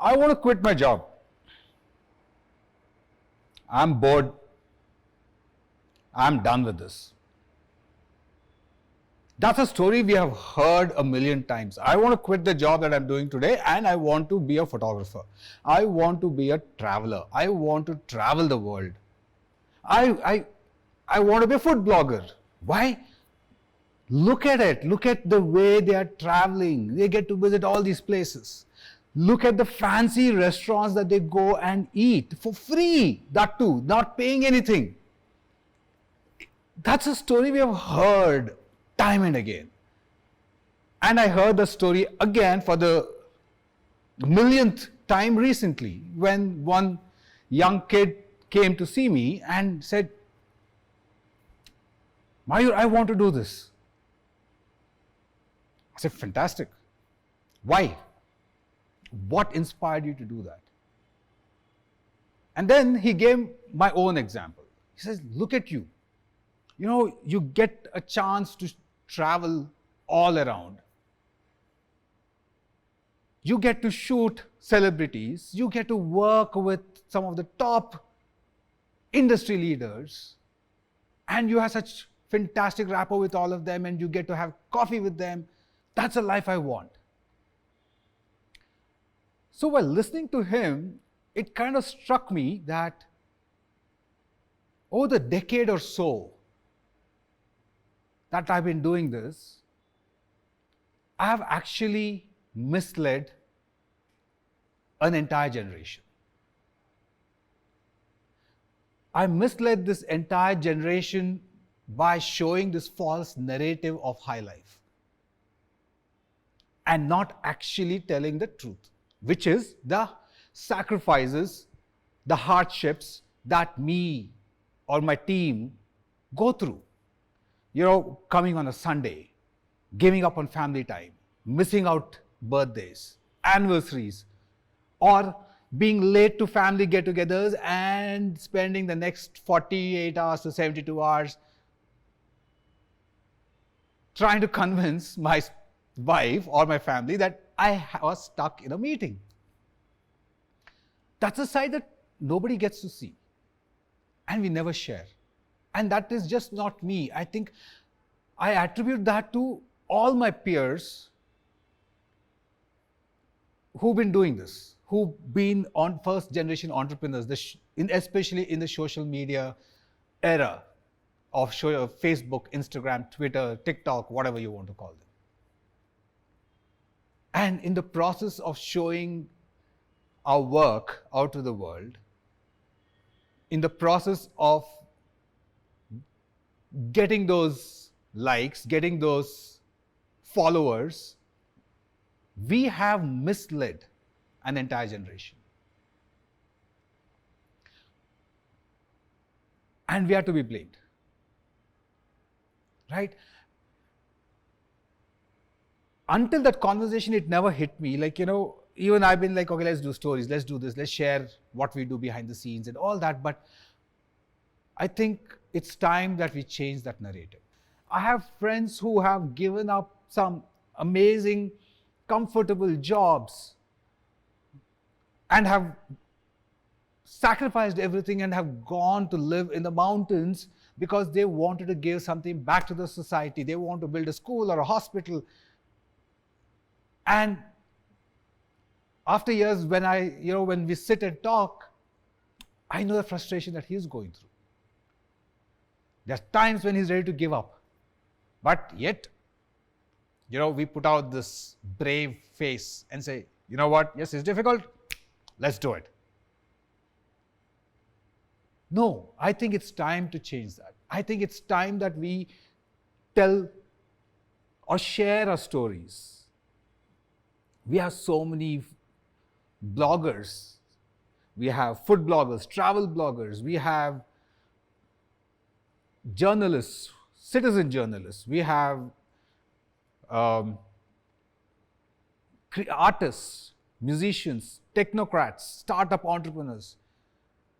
I want to quit my job. I'm bored. I'm done with this. That's a story we have heard a million times. I want to quit the job that I'm doing today and I want to be a photographer. I want to be a traveler. I want to travel the world. I want to be a food blogger. Why? Look at it. Look at the way they are traveling. They get to visit all these places. Look at the fancy restaurants that they go and eat for free. That too, not paying anything. That's a story we have heard time and again. And I heard the story again for the millionth time recently when one young kid came to see me and said, Mayur, I want to do this. I said, fantastic. Why? What inspired you to do that? And then he gave my own example. He says, look at you. You know, you get a chance to travel all around. You get to shoot celebrities. You get to work with some of the top industry leaders. And you have such fantastic rapport with all of them and you get to have coffee with them. That's a life I want. So while listening to him, it kind of struck me that over the decade or so that I've been doing this, I have actually misled an entire generation. I misled this entire generation by showing this false narrative of high life and not actually telling the truth, which is the sacrifices, the hardships that me or my team go through. You know, coming on a Sunday, giving up on family time, missing out birthdays, anniversaries, or being late to family get-togethers and spending the next 48 hours to 72 hours trying to convince my wife or my family that I was stuck in a meeting. That's a side that nobody gets to see and we never share. And that is just not me. I think I attribute that to all my peers who've been doing this, who've been on first generation entrepreneurs, especially in the social media era of Facebook, Instagram, Twitter, TikTok, whatever you want to call them. And in the process of showing our work out to the world, in the process of getting those likes, getting those followers, we have misled an entire generation. And we are to be blamed. Right? Until that conversation, it never hit me. Like, you know, even I've been like, okay, let's do stories, let's do this, let's share what we do behind the scenes and all that. But I think it's time that we change that narrative. I have friends who have given up some amazing, comfortable jobs and have sacrificed everything and have gone to live in the mountains because they wanted to give something back to the society. They want to build a school or a hospital. And after years, when we sit and talk, I know the frustration that he's going through. There's times when he's ready to give up. But yet, we put out this brave face and say, you know what, yes, it's difficult, let's do it. No, I think it's time to change that. I think it's time that we tell or share our stories. We have so many bloggers. We have food bloggers, travel bloggers. We have journalists, citizen journalists. We have artists, musicians, technocrats, startup entrepreneurs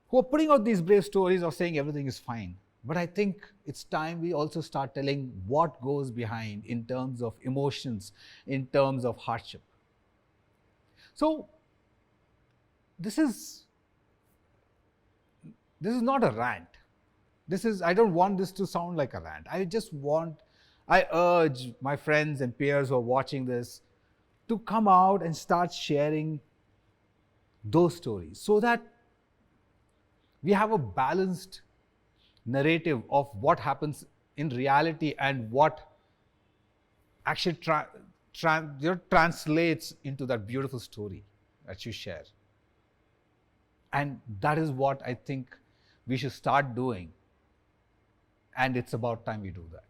who are putting out these brave stories of saying everything is fine. But I think it's time we also start telling what goes behind in terms of emotions, in terms of hardship. So this is not a rant. I don't want this to sound like a rant. I urge my friends and peers who are watching this to come out and start sharing those stories so that we have a balanced narrative of what happens in reality and what actually translates into that beautiful story that you share. And that is what I think we should start doing. And it's about time we do that.